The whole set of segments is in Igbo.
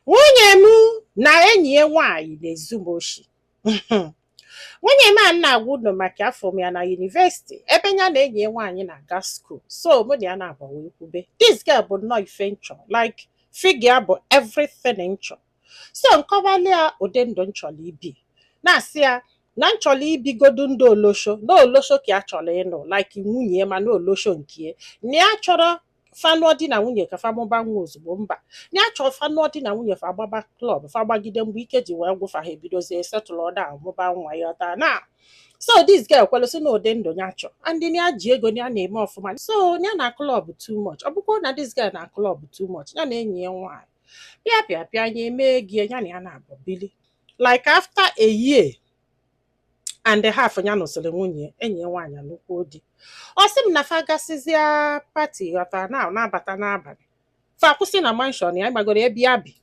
Nwunye m na enyi ya nwaanyị na-ezu m oshi. Nwunye m a na-agwa unu maka afọ m ya na university ebe ya na enyi ya nwaanyị na-aga school. So mụ na ya na-agba wee kwube. This girl bụ nnọọ ife nchọ, like figure bụ everything nchọ. So nkọwali ya ụdị ndụ nchọrọ ibi. Na-asị ya na nchọrọ ibigodu ndị olosho, na olosho ka ya chọrọ ịnụ, like nwunye ma na olosho nke na ya chọrọ fanụọ di na nwunye ka fa mụba nwa ozugbo mba. Na ya chọrọ fanụọ di na nwunye fa agbaba klọb fa gbagide mgbe ike ji wee gwụfa ha ebidozie setụlụ ọda mụba nwa ya ọta na. So this girl kwelụsị na ụdị ndụ ya chọ and ya ji ego ya na-eme ọfụma. So ya na klọb too much. Ọ bụkwa na this girl na klọb too much ya na enyi ya nwaanyị pịa ya eme gị ya na ya na-abụ bili. Like after a year and a half ya nụsịrị nwunye enyi ya nwaanyị alụkwuo di. Ọ sị m na fa gasịzịa pati ghọtara na na-abata n'abalị fa kwụsị na manshọn ya gbagoro ebe ya bi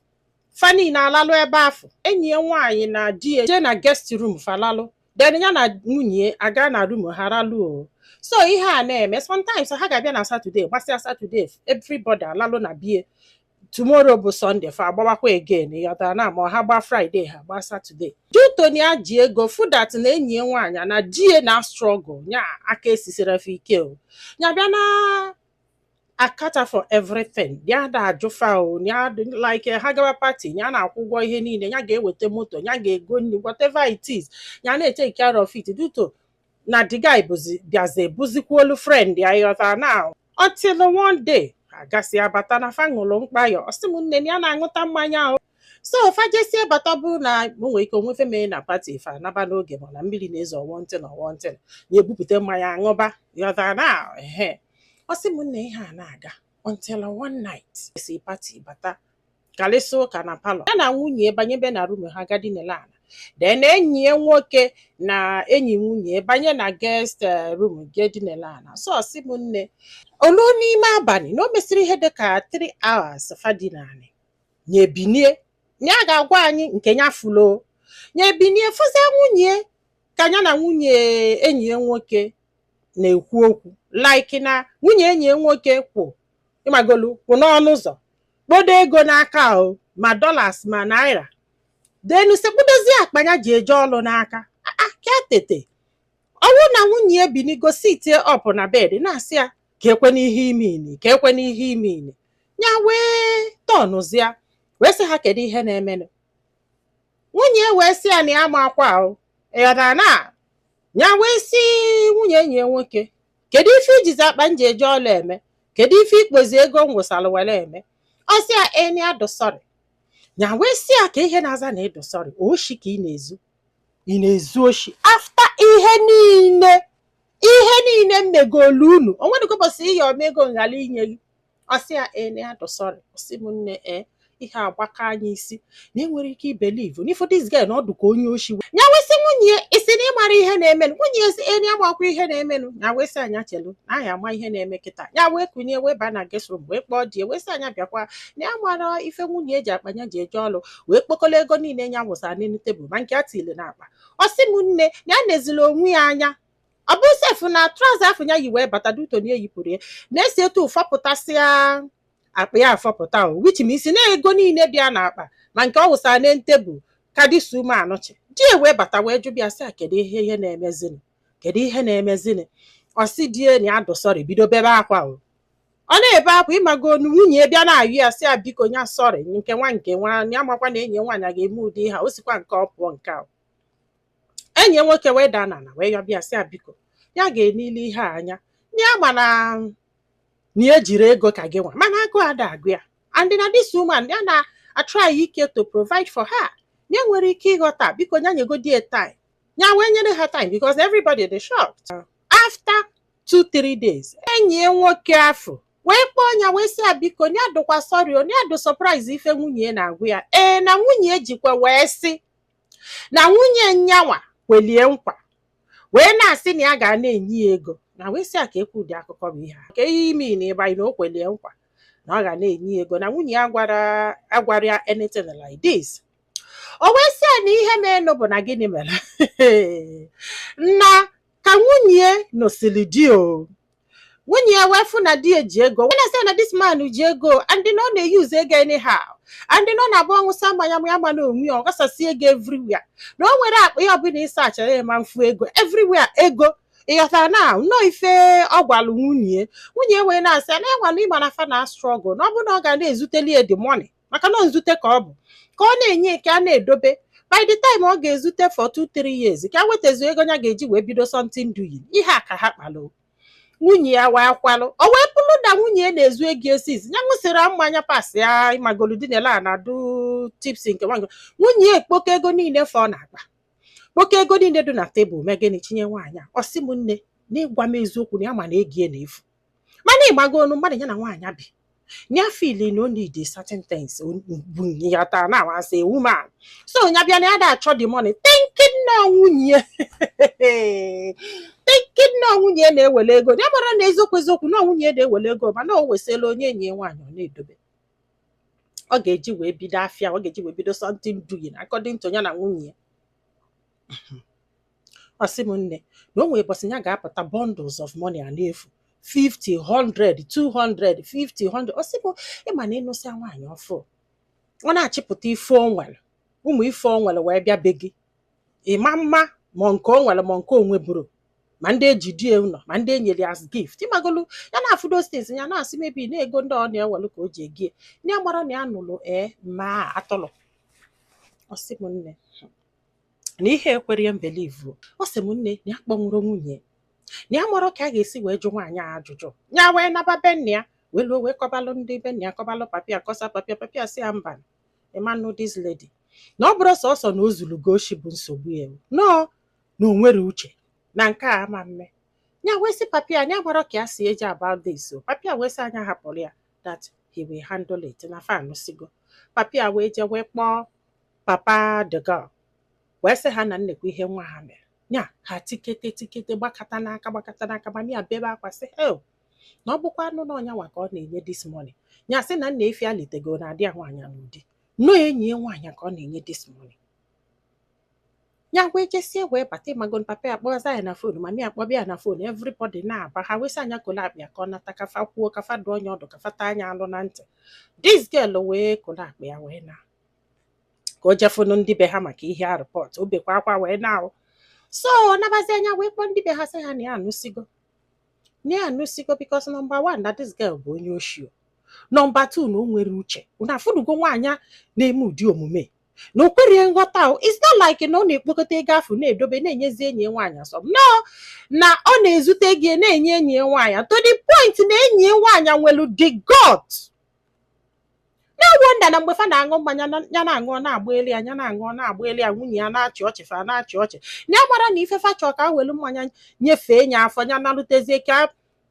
fa niile alalụ ebe afọ. Enyi ya nwaanyị na di ya jee na guest room fa lalụ then ya na nwunye aga na room ha ralụ o. So ihe a na-eme sometimes ha ga-abịa na Saturday gbasịa Saturday everybody alalụ na bie. Tomorrow bụ Sunday fa agbawakwa again yọtara na ma ha gba Friday ha gba Saturday. Jutoni ya ji ego fudat na enyi ya nwaanyị na die na struggle nya aka esisiri fa ike o. Nya bịa na akata for everything. Ya da ajụfa o nya like ha gawa party nya na-akwụ ụgwọ ihe niile nya ga-eweta moto nya ga-ego nri whatever it is nya na-take care of it duto na the guy bịazi buzikwuolu friend ya yọtara na until one day agasị abata na fa ṅụrụ mkpa ya ọsị m nne ya na-aṅụta mmanya ahụ. So fajesie bata bụ na nwee ike onwefe mee na pati fa naba n'oge mana mmiri na-ezo ọwọntị ya ebupụta mmanya aṅụba yọtara na ọsị m nne ihe a na-aga until one night si pati bata kalịsị ụka na palọ ya na nwunye banyebe na room ha gadinele ala then enyi ya nwoke na enyi nwunye banye na guest room gadinele ala. So ọsị m nne olu n'ime abalị na o mesịrị ihe dịka 3 hours fadinani nye binie nya ga-agwa anyị nke nya fulo nye binie fụzie nwunye ka nya na nwunye enyi ya nwoke na-ekwu okwu like na nwunye enyi ya nwoke kwụ ịmagolu kwụ n'ọnụ ụzọ kpodo ego n'aka o ma dollars ma naira denu sekpudozie akpanya ji eje ọlụ n'aka ka tete ọwụ na nwunye binigo sit up na bed na-asị ya ka ekwe n'ihe ime ka ekwe n'ihe ime nya wee tọnụzia wee sị ha kedu ihe na-emenụ. Nwunye wee sị ya na ya ma akwa ahụ ịghọtara na nya wee sị nwunye enyi ya nwoke kedu ife ijizi akpa nji eje ọlụ eme kedu ife ikpozi ego ngwụsalụ were eme. Ọ sị ya eni adụsọrị nya wee sị ya ka ihe na-aza na ịdụsọrị oshi ka ị na-ezu oshi after ihe niile mmegolu unu onwedịgo bọsị ihe omego nghala inye gị. Ọ sị ya eni adụsọrị ọsị m nne ihe agbaka anyị isi na enwere ike ibelive n'ifo this guy na ọdụ ka onye oshi nya wesị nwunye isi na ịmara ihe na-emenụ nwunye esi eni amakwa ihe na-emenụ nya wesị anya chelu na anyị ama ihe na-eme kịta nya wee kunye wee ba na guest room wee kpọọ die wesị anya bịakwa na ya mara ife nwunye eji akpanya ji eje ọlụ wee kpokọla ego niile nya wụsara n'elu tebụl ma nke a tile na akpa. Ọ sị m nne na ya nezila onwe ya anya ọ bụ sef na trouser afọ ya yi wee bata duto na eyipụrụ ya na-esi etu ụfọpụtasịa akpa ya afọpụta o which means na ego niile bịa na akpa ma nke ọ wụsara n'elu tebụl kadịsu ume anọchi di wee bata wee jụbịa sị kedu ihe na-emezini. Ọ sị die na ya dụsọrị bido bebe akwa o ọ na-ebe akwa ịmago nwunye bịa na-ayụ ya sị biko nya sọrị nke nwa ya makwa na enyi nwaanyị ga-eme ụdị ha o sikwa nke ọ pụọ nke ahụ. Enyi nwoke wee daa n'ala wee yọbịa sị biko ya ga-enile ihe anya ya mana na ejiri ego ka gị nwa mana agụ ada agụ ya and na this woman ya na-atry ike to provide for her ya nwere ike ịghọta biko nya nyegodi a time ya wee nyere ha time because everybody dey shocked. After 2-3 days enyi nwoke afọ wee kpọọ ya wee sị biko ya dụkwa sorry o ya dụ surprise ife nwunye na-agụ ya na nwunye jikwa wee sị na nwunye nyanwa kwelie nkwa wee na-asị na ya ga na-enye ya ego na wee sị ka ekwu ụdị akụkọ bụ ihe ka ihe ime na ịbanye na o kwelie nkwa na ọ ga na-enye ego na nwunye ya agwara ya anything like this. O wee sị na ihe menụ bụ na gịnị mere na ka nwunye nosili di o Nwunye ya wee fụ na di eji ego. When I say na this man ji ego and no na-use ego anyhow. And no na-abụ ọnwụsa mmanya ya ma na onwe ọ gasasị ego everywhere. Na o nwere akpa ihe ọbụla ịsa achara ya ma mfu ego everywhere ego. Ịghọtara na nnọọ ife ọ gwalụ nwunye. Nwunye wee na-asị na enwalụ ịma na fa na struggle na ọ bụ na ọ ga na-ezuteli the money maka na nzute ka ọ bụ ka ọ na-enye ka a na-edobe. By the time ọ ga-ezute for 2-3 years ka wetazu ego ya ga-eji wee bido something doing. Ihe a ka ha kpalụ. Nwunye ya wee kwalụ o wee pụrụ na nwunye na-ezu ego esizi ya nwụsịrị mmanya pasị ya ịmagoludinela na du tips nke nwango. Nwunye ekpoko ego niile fọ na-akpa kpoko ego niile dị na tebụl megịnị chinye nwaanyị a ọ sị m nne na ịgwa m eziokwu na ya ma na ego na-efu mana ịgbago ọnụ mmadụ ya na nwaanyị bi nya feel no need certain things ya ta na say woman so nya bia na ada achọ the money thinking na nwunye thinking na nwunye na-ewele ego ya mara na eziokwu na nwunye na-ewele ego ma na o wesela onye enyi nwaanyị ọ na-edobe ọ ga-eji wee bido afịa ọ ga-eji wee bido something doing according to ya na nwunye ọ sị m nne na o nwere bọsị ya ga-apụta bundles of money a na-efu 50, 100, 200, 50, 100. Ọ sị bụ ịma na ịnụsị nwaanyị ọfụ ọ na-achịpụta ife onwere ụmụ ife onwere wee bịa be gị ịma mma ma nke onwere ma nke onwe buru ma ndị eji die ụlọ ma ndị enyere as gift ịmagolu ya na afụdo stins ya na-asị mebi na ego ndị ọ na-ewelu ka o ji egie ndị agbara na ya nụrụ ma atọlọ. Ọ sị m nne na ihe ekwere ya mbelivu. Ọ sị m nne na ya kpọnwụrụ nwunye na ya mara ka a ga-esi wee jụ nwaanyị ajụjụ ya wee naba be nne ya wee kọbalụ ndị be nne ya kọbalụ papịa kọsa papịa si ya mba ịmanụ this lady na ọ bụrụ sọsọ na o zuru goshi bụ nsogbu ya no na o nwere uche na nke a ama mme ya wee sị papịa ya mara ka ya si eji about this papịa wee sị anya hapụrụ ya that he will handle it na fan sigo papịa wee je wee kpọọ papa the girl wee sị ha na nnekwu ihe nwa ha mere nya ha tikete gbakata n'aka ma ya bebe akwa sị na ọ bụkwa anụ na ọnya nwa ka ọ na-enye this money nya sị na nna efi alitego na adị nwaanyị n'ụdị no enyi nwaanyị ka ọ na-enye this money nya wee jesie wee bata magon papa ya kpọza ya na phone ma mi akpọbịa ya na phone everybody na-aba ha wesị anya kolabịa ka ọ nata kafa kwuo kafa dụ onye ọdụ kafa taa anya alụ na ntị this girl wee kolakpị ya wee na ka o jefunu ndị be ha maka ihe a report o bekwa akwa wee na-ahụ. So nabazi anya wee kpọọ ndị be ha sị ha na ya anụsigo because number 1 na this girl bụ onye oshi number 2 na o nwere uche na afụnugo nwaanyị na-eme ụdị omume na o kwere nghọta it's not like na ọ na-ekpokọta ego afụ na-edobe na-enyezi enyi nwaanyị asọ no na ọ na-ezute gị na-enye enyi nwaanyị to the point na enyi nwaanyị nwelu the god no wonder na mgbe fa na-aṅụ mmanya ya na-aṅụ na-agba elu anya na-aṅụ na-agba elu ya nwunye ya na-achị ọchị fa na-achị ọchị na ya mara na ife fachọ ka welu mmanya nyefee nya afọ ya na-alụtezie ka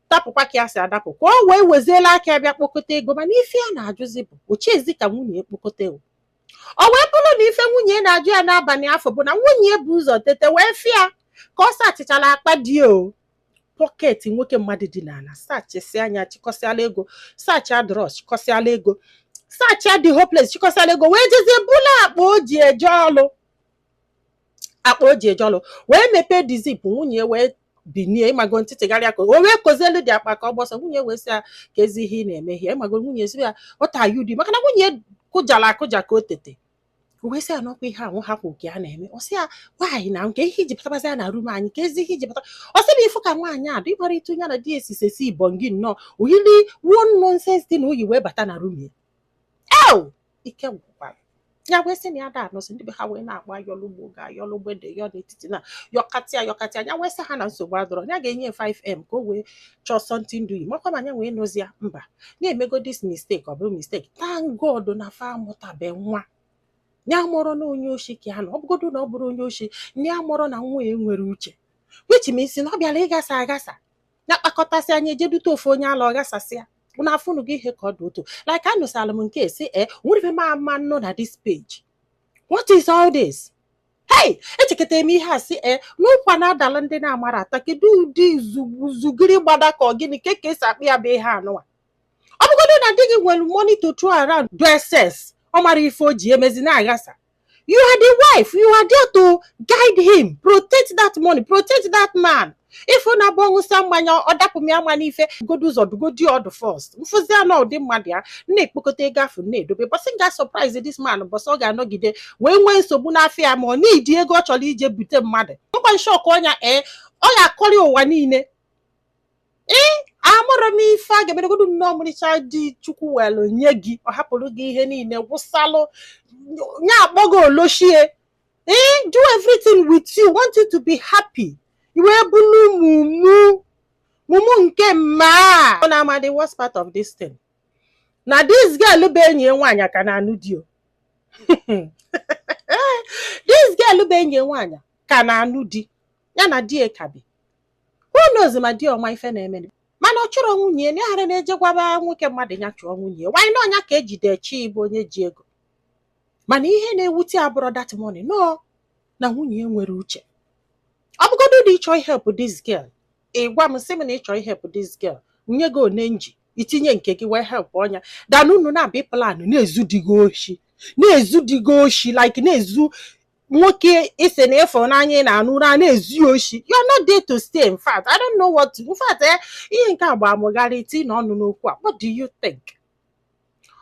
tapụkwa ka ya si adapụ ka o wee weziela aka bịa kpokọta ego mana ife ya na-ajụzi bụ ochiezi ka nwunye ekpokọta o wee bụrụ na ife nwunye na-ajụ ya n'abalị afọ bụ na nwunye bụ ụzọ tete wee fịa ka ọ sachịchara akpa dị o pọket nwoke mmadụ dị n'ala sachịsị anya chịkọsịala ego sachi adros chịkọsịala ego sachi adị hopeless chịkọsịala ego wee jezie bụla akpa o ji eje ọlụ wee mepee dizip nwunye wee binie ịmago ntịtịgharịa ka o wee kozielu dị akpa ka ọ gbọsọ nwunye wee sị ya ka ezi ihe ị na-eme ihe ịmago nwunye si ya ọta yudi maka na nwunye kụjara akụja ka o tete wee sị ya n'ọkwa ihe anwụ hapụ nke a na-eme ọ sị ya nwaanyị na nke ihe iji pụtabazi ya na rum anyị ka ezi ihe iji pụta ọ sị na ifu ka nwaanyị a dị ịmara ịtụ ya na di esisesi ibongi nnọọ oyili one nonsense dị na oyi wee bata na rum ya ike gwụkwara ya wee sị na ya da anọsị ndị be ha wee na-agba yọlugbo ga yọlugbede yọ n'etiti na yọkatịa ya wee sị ha na nsogbu adọrọ ya ga-enye 5M ka o wee chọọ something do makwa ma ya wee nozi ya mba na-emego this mistake ọ bụrụ mistake thank God na fa amụtabe nwa ya mụrụ na onye oshi ka ya na ọ bụgodo na ọ bụrụ onye oshi ya mụrụ na nwa ya nwere uche which means na ọ bịara ịgasa agasa ya kpakọtasị anya ejedute ofu onye ala ọ gasasị ya una afụnụ gị ihe ka ọ dị otu like anụsala m nke esi nwere ma ama nọ na this page what is all this echekọtara m ihe a sị n'ụkwa na-adala ndị na-amara ata kedu ụdị zugiri gbada ka ọ gịnị ka esi akpị ya bụ ihe anụwa ọ bụgodo na di gị nwere money to throw around do excess ọ mara ife o ji emezi na-aghasa you are the wife you are there to guide him protect that money protect that man ifu na bongusa mmanya ọdapụ m ya nwa n'ife godu ụzọ dugodi ọdụ first mfụzi anọ ụdị mmadụ ya na-ekpokọta ego afụ na-edobe bọsị ga surprise this man bọsị ọ ga-anọgide wee nwee nsogbu n'afọ ya ma ọ n'idi ego ọ chọrọ ije bute mmadụ nkwa nshọk ọnya ọ ga-akọrị ụwa niile amụrụ m ife a ga-emeregodu nnọọ ọmụrịcha dị chukwu welu nye gị ọ hapụrụ gị ihe niile gwụsalụ nye akpọgo oloshie do everything with you want you to be happy iwe bulu mumu nke mma ọ na-ama the worst part of this thing na this girl bụ enyi nwaanyị ka na-anụ di o this girl bụ enyi nwaanyị ka na-anụ di ya na di ekabi who knows ma di ọma ife na-eme mana ọ chọrọ nwunye na ghara na-eje gwaba nwoke mmadụ ya chọọ nwunye nwanyị na ọnya ka ejide chi bụ onye ji ego mana ihe na-ewute abụrụ that money no na nwunye nwere uche ọ bụgodu dị ịchọ help this girl gwa m sị m na ịchọ help this girl nye gị one nji itinye nke gị wee help ọnya dan unu na-abịa plan na-ezu digo oshi like na-ezu nwoke isi na ịfọ n'anya na-anụ ụra na-ezu oshi you're not there to stay. In fact, I don't know what to. In fact, ihe nke agba amụgharị iti na ọnụ n'okwu a what do you think?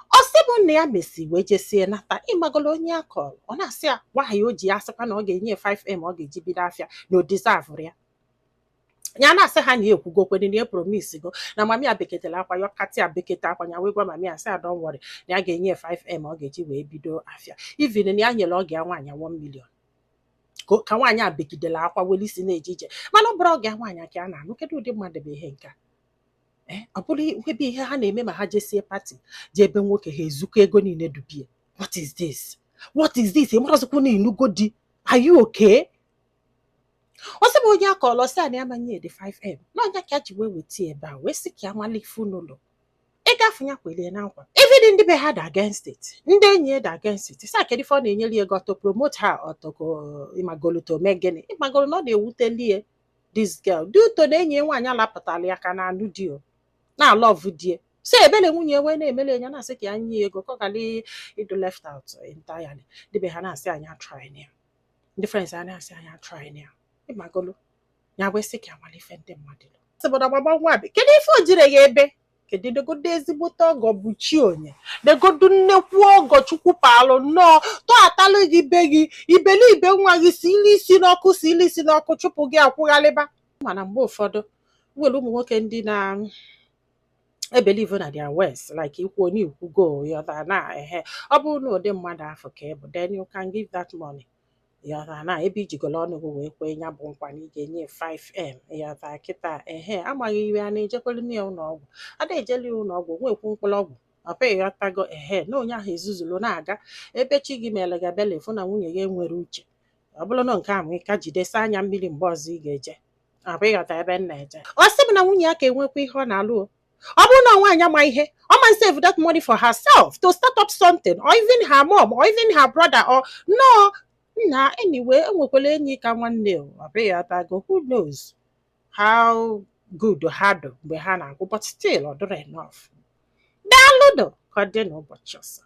Ọ sị bụ na ya mesi wee jesie nata ịmagolo onye akọrọ ọ na-asị ya nwaanyị o ji ya sịkwa na ọ ga-enye 5M ọ ga-eji bido afịa na o deserve ya ya na-asị ha na ekwugokwe na promise go na mami ya beketela akwa ya kati ya bekete akwa ya wee gwa mami ya sị I don't worry na ya ga-enye 5M ọ ga-eji wee bido afịa even na ya nyere ọ ga nwaanyị 1 million ka nwaanyị a bekidela akwa welisi na-eje ije mana ọ bụrụ ọ ga nwaanyị ka a na-anụ kedu ụdị mmadụ bụ ihe nke ọ bụrụ nwebe ihe ha na-eme ma ha jesie pati je ebe nwoke ha ezukọ ego niile dubie what is this ịmarazikwu na inugo di are you okay? Ọ sị bụ onye akọlọ sị na amanye dị 5M na ọnya ka ji wee weta ebe a wee sị ka amali ifu n'ụlọ ịgafe ya kwelie na nkwa even ndị be ha dị against it ndị enyi ya dị against it sa kedụ ife ọ na-enyere ego to promote ha ọtọgo ịmagolo to mee gịnị ịmagolo na ọ na-ewute lie this girl duto na enyi nwaanyị alapụtala ya ka na anụ di o na love die so ebele nwunye wee na-emele enya na-asị ka ya nye ego ka ọ gali ịdụ left out entirely dịbe ha na-asị anya try ya ndị friends ha na-asị anya try ya ịmagolo ya wee sị ka amalife ndị mmadụ sịbụna gbagba nwa bi kedu ife o jire ya ebe kedu degodo ezigbote ọgọ bụ chi onye degodo nnekwu ọgọ chukwu palụ nnọọ tọatalụ gị be gị ibelibe nwa gị si ili isi n'ọkụ chụpụ gị akwụghalịba mana mgbe ụfọdụ nwere ụmụ nwoke ndị na believe na their words like ikwu onye ikwugo yọta na ọ bụrụ na ụdị mmadụ afọ ka ịbụ then you can give that money yọta na ebe ijigolo ọnụ gị wee kwee ya bụ nkwa na ị ga-enye 5M yọta kịta amaghị iwe a na-ejekwelu na ụlọọgwụ ada ejeli ụlọọgwụ nwekwu mkpụrụ ọgwụ ọpa ịghọtago na onye ahụ ezuzulu na-aga ebe chi gị mere ga bele fụ na nwunye gị nwere uche ọ bụrụ na nke ahụ ka jidesi anya mmiri mgbe ọzọ ị ga-eje ọpa ịghọta ebe m na-eje ọ sị m na nwunye ya ka enwekwa ihe ọ na-alụ ọ bụrụ na nwaanyị ama ihe ọ ma save that money for herself to start up something or even her mom or even her brother or no na anyway enwekwala enyi ka nwanne ọbịghọtago who knows how good ha do mgbe ha na-agwụ but still ọ dịrị enough daalụdo ka ọ dị n'ụbọchị ọzọ.